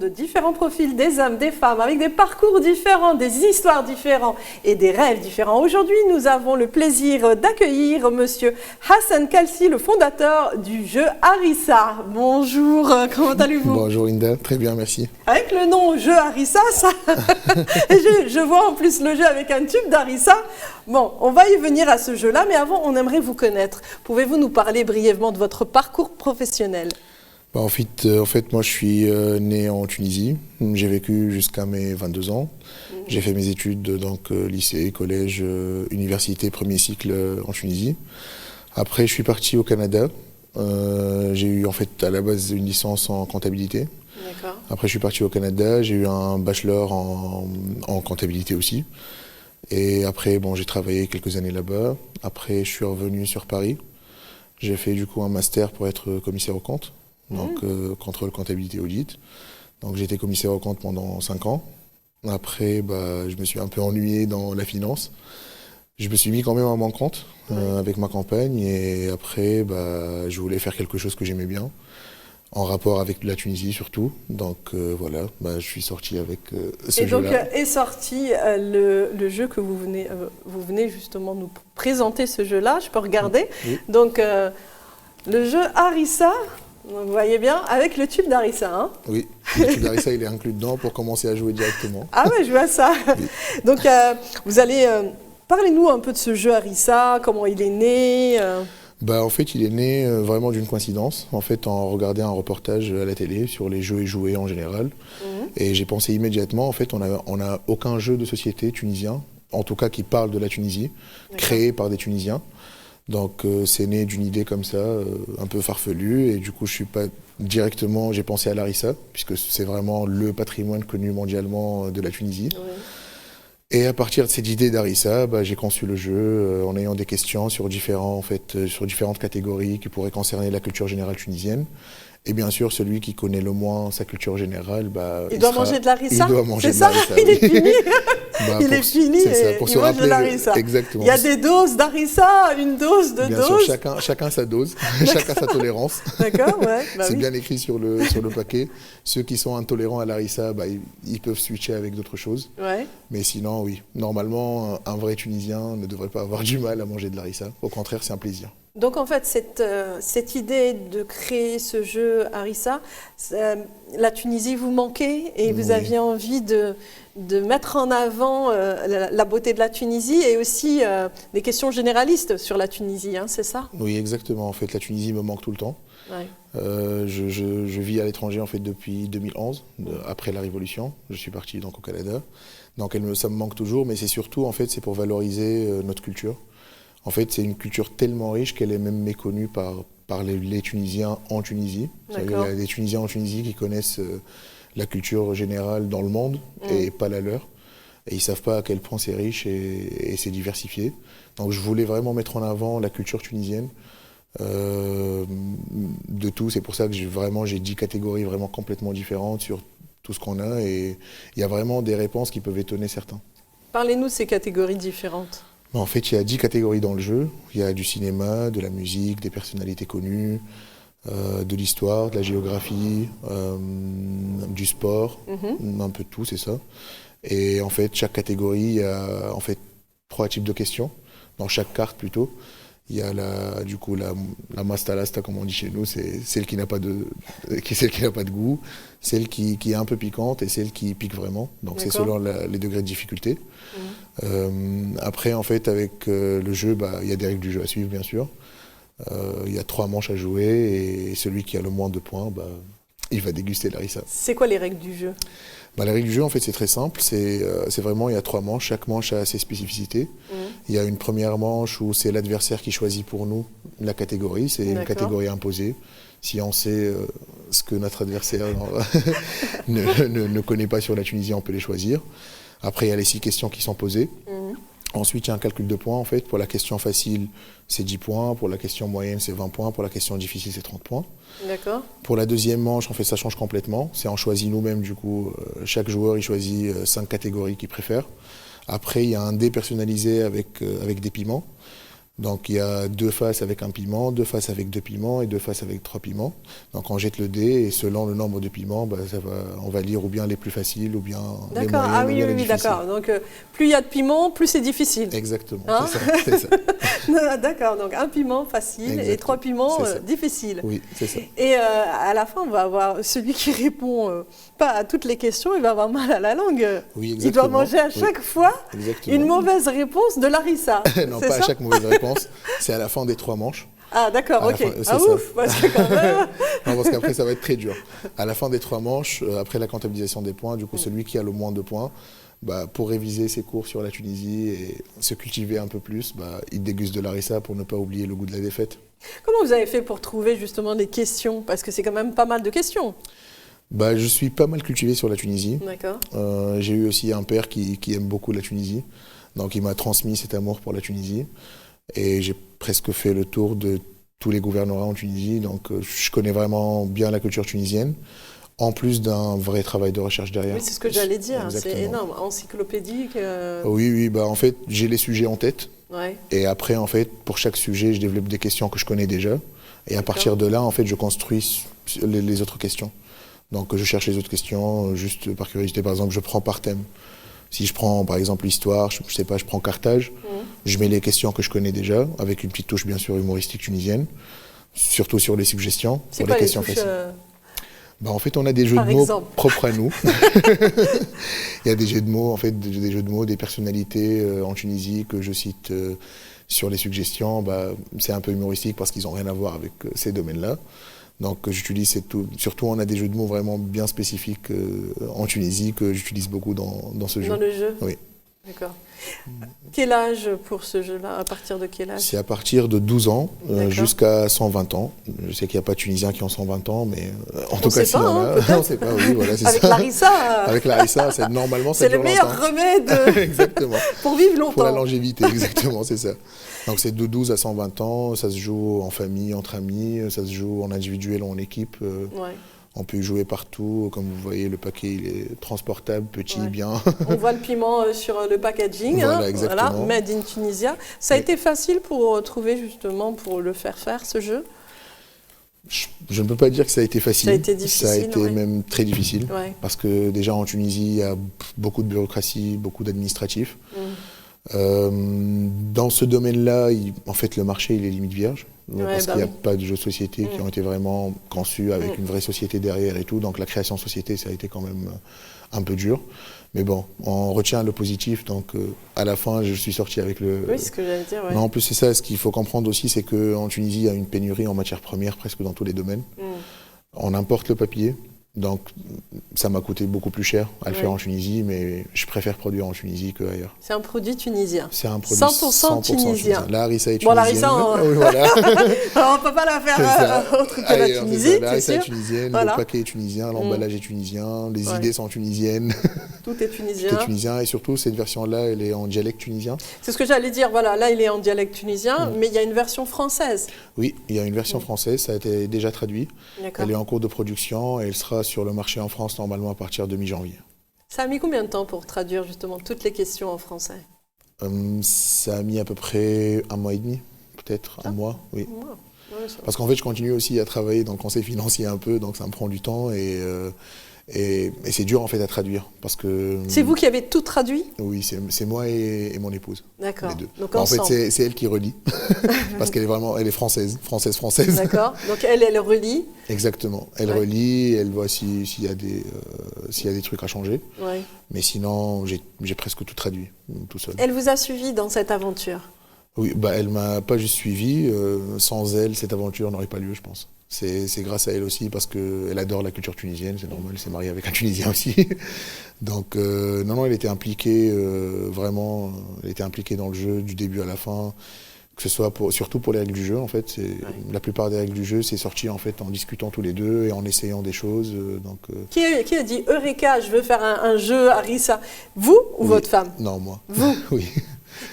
De différents profils, des hommes, des femmes, avec des parcours différents, des histoires différentes et des rêves différents. Aujourd'hui, nous avons le plaisir d'accueillir Monsieur Hassan Kalsi, le fondateur du jeu Harissa. Bonjour, comment allez-vous? Bonjour Inda, très bien, merci. Avec le nom jeu Harissa, ça... je vois en plus le jeu avec un tube d'Harissa. Bon, on va y venir à ce jeu-là, mais avant, on aimerait vous connaître. Pouvez-vous nous parler brièvement de votre parcours professionnel? En fait, moi je suis né en Tunisie, j'ai vécu jusqu'à mes 22 ans. J'ai fait mes études donc lycée, collège, université, premier cycle en Tunisie. Après je suis parti au Canada, j'ai eu en fait à la base une licence en comptabilité. Après je suis parti au Canada, j'ai eu un bachelor en comptabilité aussi. Et après bon, j'ai travaillé quelques années là-bas. Après je suis revenu sur Paris, j'ai fait du coup un master pour être commissaire aux comptes. Donc contrôle, comptabilité, audit. Donc j'ai été commissaire aux comptes pendant 5 ans. Après, je me suis un peu ennuyé dans la finance. Je me suis mis quand même à mon compte avec ma compagne. Et après, je voulais faire quelque chose que j'aimais bien, en rapport avec la Tunisie surtout. Donc voilà, je suis sorti avec ce jeu-là. Et donc est sorti le jeu que vous venez justement nous présenter, ce jeu-là. Je peux regarder. Oui. Donc le jeu Harissa. Donc, vous voyez bien, avec le tube d'Harissa. Hein? Oui, le tube d'Harissa, il est inclus dedans pour commencer à jouer directement. Ah ouais, je vois ça. Oui. Donc, vous allez... Parlez-nous un peu de ce jeu Harissa, comment il est né En fait, il est né vraiment d'une coïncidence. En fait, en regardant un reportage à la télé sur les jeux et jouets en général. Et j'ai pensé immédiatement, en fait, on n'a aucun jeu de société tunisien, en tout cas qui parle de la Tunisie, créé par des Tunisiens. Donc c'est né d'une idée comme ça, un peu farfelue, et du coup je suis pas directement, j'ai pensé à l'Harissa, puisque c'est vraiment le patrimoine connu mondialement de la Tunisie. Oui. Et à partir de cette idée d'Harissa, j'ai conçu le jeu en ayant des questions sur différentes catégories qui pourraient concerner la culture générale tunisienne. Et bien sûr, celui qui connaît le moins sa culture générale, il doit manger de l'harissa. Il doit manger de l'harissa. Il est fini. Il est fini et pour il mange de l'harissa. Exactement. Il y a des doses d'harissa, une dose, deux doses. Bien sûr, chacun sa dose, chacun sa tolérance. D'accord, ouais. C'est bien écrit sur le paquet. Ceux qui sont intolérants à l'harissa, ils peuvent switcher avec d'autres choses. Ouais. Mais sinon, oui, normalement, un vrai Tunisien ne devrait pas avoir du mal à manger de l'harissa. Au contraire, c'est un plaisir. Donc en fait, cette idée de créer ce jeu Harissa, la Tunisie vous manquait et vous aviez envie de mettre en avant la beauté de la Tunisie et aussi des questions généralistes sur la Tunisie, hein, c'est ça? Oui, exactement. En fait, la Tunisie me manque tout le temps. Ouais. Je vis à l'étranger en fait depuis 2011, après la Révolution. Je suis parti donc au Canada. Donc ça me manque toujours, mais c'est surtout en fait c'est pour valoriser notre culture. En fait, c'est une culture tellement riche qu'elle est même méconnue par les Tunisiens en Tunisie. Il y a des Tunisiens en Tunisie qui connaissent la culture générale dans le monde et pas la leur. Et ils ne savent pas à quel point c'est riche et c'est diversifié. Donc je voulais vraiment mettre en avant la culture tunisienne de tout. C'est pour ça que j'ai 10 catégories vraiment complètement différentes sur tout ce qu'on a. Et il y a vraiment des réponses qui peuvent étonner certains. Parlez-nous de ces catégories différentes. En fait, il y a 10 catégories dans le jeu. Il y a du cinéma, de la musique, des personnalités connues, de l'histoire, de la géographie, du sport, un peu de tout, c'est ça. Et en fait, chaque catégorie a en fait 3 types de questions, dans chaque carte plutôt. Il y a la mastalasta, comme on dit chez nous, c'est celle qui n'a pas de goût, celle qui est un peu piquante et celle qui pique vraiment. Donc c'est selon les degrés de difficulté. Après, en fait, avec le jeu, il y a des règles du jeu à suivre, bien sûr. Il y a 3 manches à jouer et celui qui a le moins de points, il va déguster l'harissa. C'est quoi les règles du jeu? Les règles du jeu, en fait, c'est très simple. C'est vraiment, il y a 3 manches. Chaque manche a ses spécificités. Il y a une première manche où c'est l'adversaire qui choisit pour nous la catégorie. C'est une catégorie imposée. Si on sait ce que notre adversaire ne connaît pas sur la Tunisie, on peut les choisir. Après, il y a les 6 questions qui sont posées. Ensuite, il y a un calcul de points. En fait, pour la question facile, c'est 10 points. Pour la question moyenne, c'est 20 points. Pour la question difficile, c'est 30 points. D'accord. Pour la deuxième manche, en fait, ça change complètement. C'est on choisit nous-mêmes, du coup, chaque joueur, il choisit 5 catégories qu'il préfère. Après, il y a un dé personnalisé avec des piments. Donc il y a 2 faces avec 1 piment, 2 faces avec 2 piments et 2 faces avec 3 piments. Donc on jette le dé et selon le nombre de piments, on va lire ou bien les plus faciles ou bien les moyens. D'accord, ah oui, oui, d'accord. Donc plus il y a de piments, plus c'est difficile. Exactement, hein? c'est ça. D'accord, donc 1 piment facile. Exactement. Et 3 piments difficiles. Oui, c'est ça. Et à la fin, on va avoir celui qui répond pas à toutes les questions, il va avoir mal à la langue. Oui, exactement. Il doit manger à chaque fois une mauvaise réponse de Larissa. Non, pas à chaque mauvaise réponse. C'est à la fin des 3 manches. Ah d'accord, ok. Ah ouf, parce que quand même... Non, parce qu'après ça va être très dur. À la fin des 3 manches, après la comptabilisation des points, du coup celui qui a le moins de points, pour réviser ses cours sur la Tunisie et se cultiver un peu plus, il déguste de l'harissa pour ne pas oublier le goût de la défaite. Comment vous avez fait pour trouver justement des questions? Parce que c'est quand même pas mal de questions. Je suis pas mal cultivé sur la Tunisie. D'accord. J'ai eu aussi un père qui aime beaucoup la Tunisie. Donc il m'a transmis cet amour pour la Tunisie. Et j'ai presque fait le tour de tous les gouvernorats en Tunisie, donc je connais vraiment bien la culture tunisienne, en plus d'un vrai travail de recherche derrière. Oui, c'est ce que j'allais dire, c'est énorme, encyclopédique. Oui, en fait, j'ai les sujets en tête, et après, en fait, pour chaque sujet, je développe des questions que je connais déjà, et à partir de là, en fait, je construis les autres questions. Donc je cherche les autres questions, juste par curiosité, par exemple, je prends par thème. Si je prends par exemple l'histoire, je sais pas, je prends Carthage, je mets les questions que je connais déjà, avec une petite touche bien sûr humoristique tunisienne, surtout sur les suggestions, pour les questions faciles. En fait, on a des jeux de mots propres à nous. Il y a des jeux de mots, en fait, des jeux de mots, des personnalités en Tunisie que je cite sur les suggestions. C'est un peu humoristique parce qu'ils n'ont rien à voir avec ces domaines-là. Donc j'utilise tout. Surtout, on a des jeux de mots vraiment bien spécifiques en Tunisie que j'utilise beaucoup dans ce jeu. Dans le jeu? Oui. D'accord. Quel âge pour ce jeu-là? À partir de quel âge? C'est à partir de 12 ans jusqu'à 120 ans. Je sais qu'il n'y a pas de Tunisiens qui ont 120 ans, mais en tout cas, s'il y en a, on ne sait pas, oui, voilà, c'est ça. Avec Larissa Avec Larissa, normalement, ça dure longtemps. C'est le meilleur remède exactement. pour vivre longtemps. Pour la longévité, exactement, c'est ça. Donc c'est de 12 à 120 ans, ça se joue en famille, entre amis, ça se joue en individuel ou en équipe. On peut y jouer partout, comme vous voyez, le paquet il est transportable, petit, bien. On voit le piment sur le packaging, voilà, exactement. Voilà, Made in Tunisia. Ça a été facile pour trouver justement, pour le faire ce jeu? Je ne peux pas dire que ça a été facile. Ça a été difficile. Ça a été même très difficile, parce que déjà en Tunisie, il y a beaucoup de bureaucratie, beaucoup d'administratifs. Dans ce domaine-là, en fait, le marché il est limite vierge. Parce qu'il n'y a pas de jeux de société qui ont été vraiment conçus avec une vraie société derrière et tout. Donc la création de société, ça a été quand même un peu dur. Mais bon, on retient le positif. Donc à la fin, je suis sorti avec le... Oui, c'est ce que j'allais dire. Non, en plus, c'est ça. Ce qu'il faut comprendre aussi, c'est qu'en Tunisie, il y a une pénurie en matières premières presque dans tous les domaines. On importe le papier. Donc, ça m'a coûté beaucoup plus cher à le faire en Tunisie, mais je préfère produire en Tunisie qu'ailleurs. C'est un produit tunisien. C'est un produit 100% tunisien. La harissa est tunisienne. Bon, la harissa, oui, voilà. on ne peut pas la faire autre que la Tunisie, la harissa c'est est sûr. tunisienne, le paquet est tunisien, l'emballage est tunisien, les idées sont tunisiennes. Tout est tunisien. Tout est tunisien, et surtout, cette version-là, elle est en dialecte tunisien. C'est ce que j'allais dire, voilà, là, il est en dialecte tunisien, mais il y a une version française. Oui, il y a une version française, ça a été déjà traduit. Elle est en cours de production, et elle sera sur le marché en France normalement à partir de mi-janvier. Ça a mis combien de temps pour traduire justement toutes les questions en français? Ça a mis à peu près 1 mois et demi, peut-être un mois, oui. Parce qu'en fait, je continue aussi à travailler dans le conseil financier un peu, donc ça me prend du temps et c'est dur en fait à traduire parce que... C'est vous qui avez tout traduit? Oui, c'est moi et mon épouse. D'accord. Les deux. Donc en fait, c'est elle qui relie parce qu'elle est française. D'accord. Donc elle relie. Exactement. Elle relie, elle voit s'il y a des trucs à changer. Mais sinon, j'ai presque tout traduit tout seul. Elle vous a suivi dans cette aventure? Oui, elle m'a pas juste suivi. Sans elle, cette aventure n'aurait pas lieu, je pense. C'est grâce à elle aussi parce qu'elle adore la culture tunisienne, c'est normal, elle s'est mariée avec un Tunisien aussi. Donc non, elle était impliquée vraiment, elle était impliquée dans le jeu du début à la fin, que ce soit surtout pour les règles du jeu en fait. La plupart des règles du jeu, c'est sorti en fait en discutant tous les deux et en essayant des choses. Qui a dit Eureka, je veux faire un jeu harissa? Vous ou votre femme? Non, moi. Vous? Oui.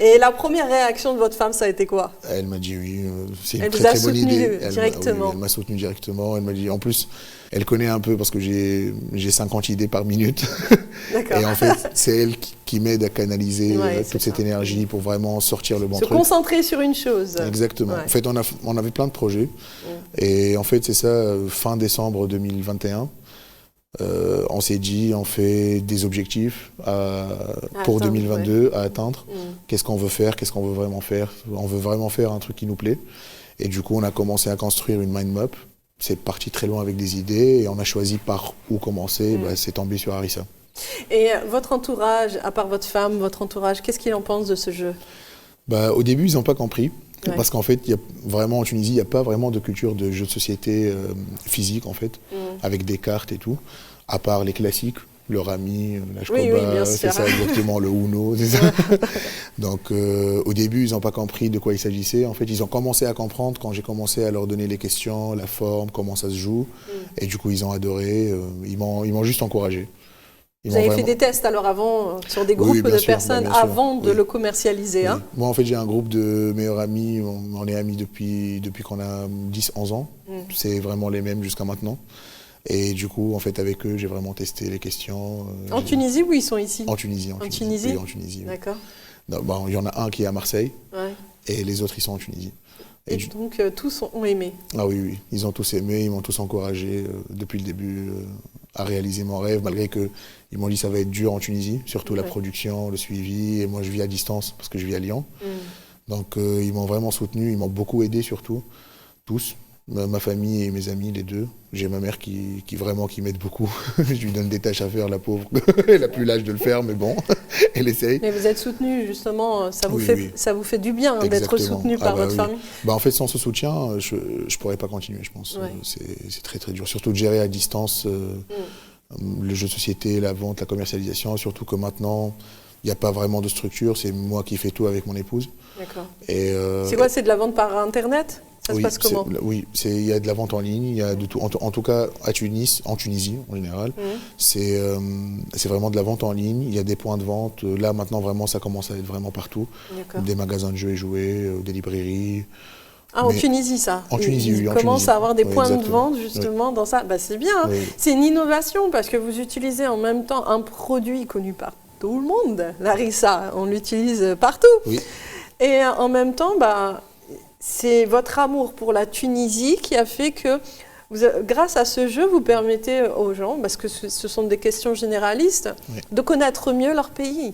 Et la première réaction de votre femme, ça a été quoi? Elle m'a dit oui, c'est une Elle très vous a très bonne soutenu idée. directement. Elle m'a soutenu directement. Elle m'a dit, en plus, elle connaît un peu parce que j'ai 50 idées par minute. D'accord. Et en fait, c'est elle qui m'aide à canaliser Ouais, toute cette énergie pour vraiment sortir le bon Se truc. concentrer sur une chose. Exactement. Ouais. En fait, on avait plein de projets. Et en fait, c'est ça, fin décembre 2021. On s'est dit, on fait des objectifs pour atteindre, 2022 à atteindre. Mm. Qu'est-ce qu'on veut faire? Qu'est-ce qu'on veut vraiment faire? On veut vraiment faire un truc qui nous plaît. Et du coup, on a commencé à construire une mind map. C'est parti très loin avec des idées et on a choisi par où commencer. C'est tombé sur Harissa. Et votre entourage, à part votre femme, votre entourage, qu'est-ce qu'il en pense de ce jeu? Au début, ils n'ont pas compris. Ouais. Parce qu'en fait, en Tunisie, il n'y a pas vraiment de culture de jeu de société physique, en fait, avec des cartes et tout, à part les classiques, le rami, la shkoba, bien c'est sûr. ça exactement, le uno, c'est ça. Donc, au début, ils n'ont pas compris de quoi il s'agissait. En fait, ils ont commencé à comprendre quand j'ai commencé à leur donner les questions, la forme, comment ça se joue. Et du coup, ils ont adoré. Ils m'ont juste encouragé. Vous avez fait des tests alors avant sur des groupes de personnes avant de le commercialiser. Hein? Moi, en fait, j'ai un groupe de meilleurs amis. On est amis depuis qu'on a 10-11 ans. C'est vraiment les mêmes jusqu'à maintenant. Et du coup, en fait, avec eux, j'ai vraiment testé les questions. En Tunisie ou ils sont ici? En Tunisie. En Tunisie? Oui, en Tunisie. D'accord. Il y en a un qui est à Marseille Ouais. et les autres, ils sont en Tunisie. Et donc, tous ont aimé? Ah oui, ils ont tous aimé, ils m'ont tous encouragé depuis le début à réaliser mon rêve, malgré qu'ils m'ont dit que ça va être dur en Tunisie, surtout la production, le suivi. Et moi, je vis à distance parce que je vis à Lyon. Donc, ils m'ont vraiment soutenu, ils m'ont beaucoup aidé surtout, tous. Ma famille et mes amis, les deux. J'ai ma mère qui m'aide beaucoup. Je lui donne des tâches à faire, la pauvre. Elle n'a plus l'âge de le faire, mais bon, elle essaye. Mais vous êtes soutenu, justement, ça vous fait du bien d'être soutenu par votre famille? En fait, sans ce soutien, je ne pourrais pas continuer, je pense. Ouais. C'est très très dur. Surtout de gérer à distance le jeu de société, la vente, la commercialisation. Surtout que maintenant, il n'y a pas vraiment de structure. C'est moi qui fais tout avec mon épouse. D'accord. C'est quoi? C'est de la vente par Internet? Ça se passe comment? Oui, il y a de la vente en ligne, il y a de tout. En tout cas, en Tunisie en général, c'est vraiment de la vente en ligne. Il y a des points de vente. Là, maintenant, vraiment, ça commence à être vraiment partout. Des magasins de jeux et jouets, des librairies. Ah, en Tunisie, ça? En Tunisie, oui. Ils commencent à avoir des points de vente, justement, dans ça. C'est bien. Oui. C'est une innovation parce que vous utilisez en même temps un produit connu par tout le monde. L'harissa, on l'utilise partout. Oui. Et en même temps, c'est votre amour pour la Tunisie qui a fait que, grâce à ce jeu, vous permettez aux gens, parce que ce sont des questions généralistes, de connaître mieux leur pays.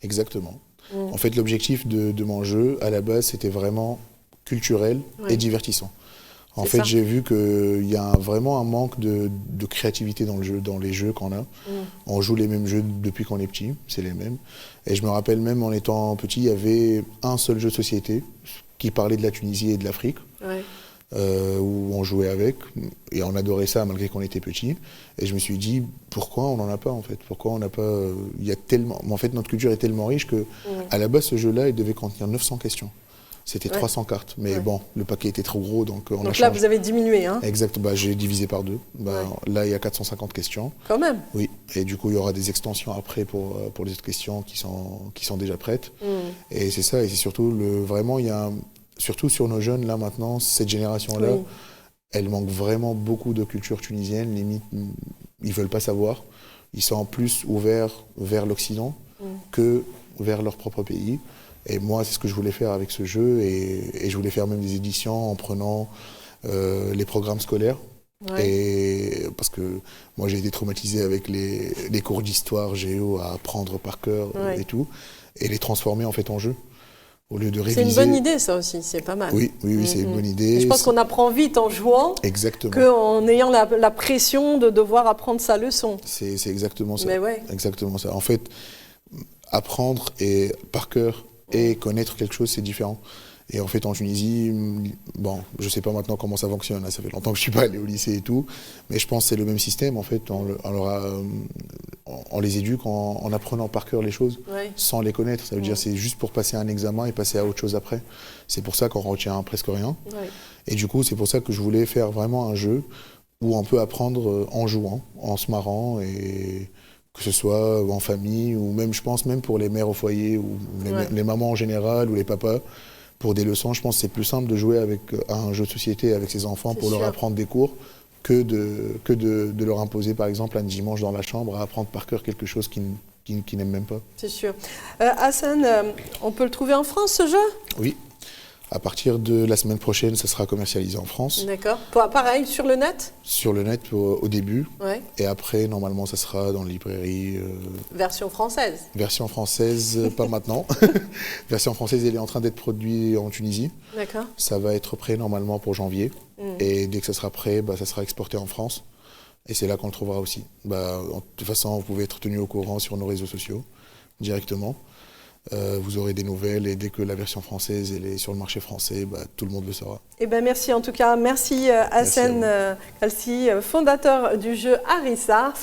Exactement. En fait, l'objectif de mon jeu, à la base, c'était vraiment culturel et divertissant. En fait, j'ai vu qu'il y a vraiment un manque de créativité dans les jeux qu'on a. On joue les mêmes jeux depuis qu'on est petit, c'est les mêmes. Et je me rappelle même, en étant petit, il y avait un seul jeu de société qui parlait de la Tunisie et de l'Afrique, où on jouait avec, et on adorait ça malgré qu'on était petit. Et je me suis dit, pourquoi on n'en a pas en fait? Pourquoi on n'a pas... Il y a tellement... En fait, notre culture est tellement riche que, à la base, ce jeu-là, il devait contenir 900 questions. C'était 300 cartes, mais bon, le paquet était trop gros, donc on a changé. Là, vous avez diminué, hein? Exact, j'ai divisé par 2. Là, il y a 450 questions. Quand même? Oui, et du coup, il y aura des extensions après pour les autres questions qui sont déjà prêtes. Et c'est ça, et c'est surtout, vraiment, il y a surtout sur nos jeunes, là, maintenant, cette génération-là, elle manque vraiment beaucoup de culture tunisienne, limite, ils ne veulent pas savoir. Ils sont plus ouverts vers l'Occident que vers leur propre pays. Et moi, c'est ce que je voulais faire avec ce jeu, et je voulais faire même des éditions en prenant les programmes scolaires. Et parce que moi, j'ai été traumatisé avec les cours d'histoire, géo à apprendre par cœur et tout, et les transformer en fait en jeu. Au lieu de réviser. C'est une bonne idée, ça aussi, c'est pas mal. Oui, c'est une bonne idée. Et je pense qu'on apprend vite en jouant qu'en ayant la pression de devoir apprendre sa leçon. C'est exactement ça. Mais exactement ça. En fait, apprendre et par cœur et connaître quelque chose, c'est différent. Et en fait, en Tunisie, bon, je ne sais pas maintenant comment ça fonctionne, là, ça fait longtemps que je ne suis pas allé au lycée et tout, mais je pense que c'est le même système, en fait. On les éduque en apprenant par cœur les choses, sans les connaître. Ça veut dire que c'est juste pour passer un examen et passer à autre chose après. C'est pour ça qu'on retient presque rien. Et du coup, c'est pour ça que je voulais faire vraiment un jeu où on peut apprendre en jouant, en se marrant, et que ce soit en famille ou même, je pense, même pour les mères au foyer ou les mamans en général ou les papas. Pour des leçons, je pense que c'est plus simple de jouer à un jeu de société avec ses enfants pour leur apprendre des cours que de leur imposer, par exemple, un dimanche dans la chambre à apprendre par cœur quelque chose qu'ils n'aiment même pas. C'est sûr. Hassan, on peut le trouver en France, ce jeu? Oui. À partir de la semaine prochaine, ça sera commercialisé en France. D'accord. Pareil, sur le net? Sur le net au début. Ouais. Et après, normalement, ça sera dans les librairies. Version française? Version française, pas maintenant. Version française, elle est en train d'être produite en Tunisie. D'accord. Ça va être prêt normalement pour janvier. Et dès que ça sera prêt, ça sera exporté en France. Et c'est là qu'on le trouvera aussi. De toute façon, vous pouvez être tenu au courant sur nos réseaux sociaux directement. Vous aurez des nouvelles et dès que la version française elle est sur le marché français, tout le monde le saura. Eh ben merci en tout cas, merci Hassan Kalsi, fondateur du jeu Harissa.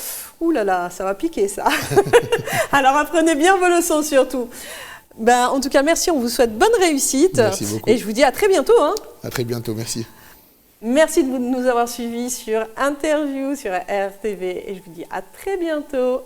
Ouh là là, ça va piquer ça. Alors apprenez bien vos leçons surtout. En tout cas, merci, on vous souhaite bonne réussite. Merci beaucoup. Et je vous dis à très bientôt. À très bientôt, merci. Merci de nous avoir suivis sur Interview sur RTV et je vous dis à très bientôt.